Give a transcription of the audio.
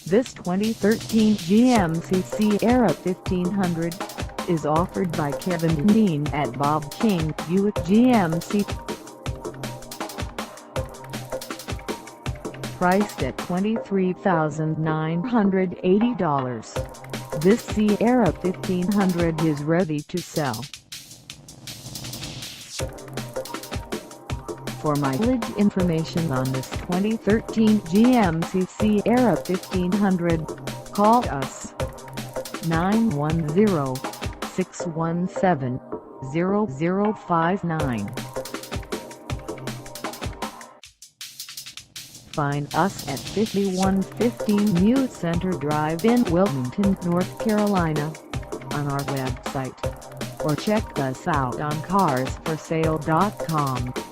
This 2013 GMC Sierra 1500 is offered by Kevin Dineen at Bob King Buick GMC. Priced at $23,980, this Sierra 1500 is ready to sell. For mileage information on this 2013 GMC Sierra 1500, call us 910-617-0059. Find us at 5115 New Center Drive in Wilmington, North Carolina, on our website, or check us out on carsforsale.com.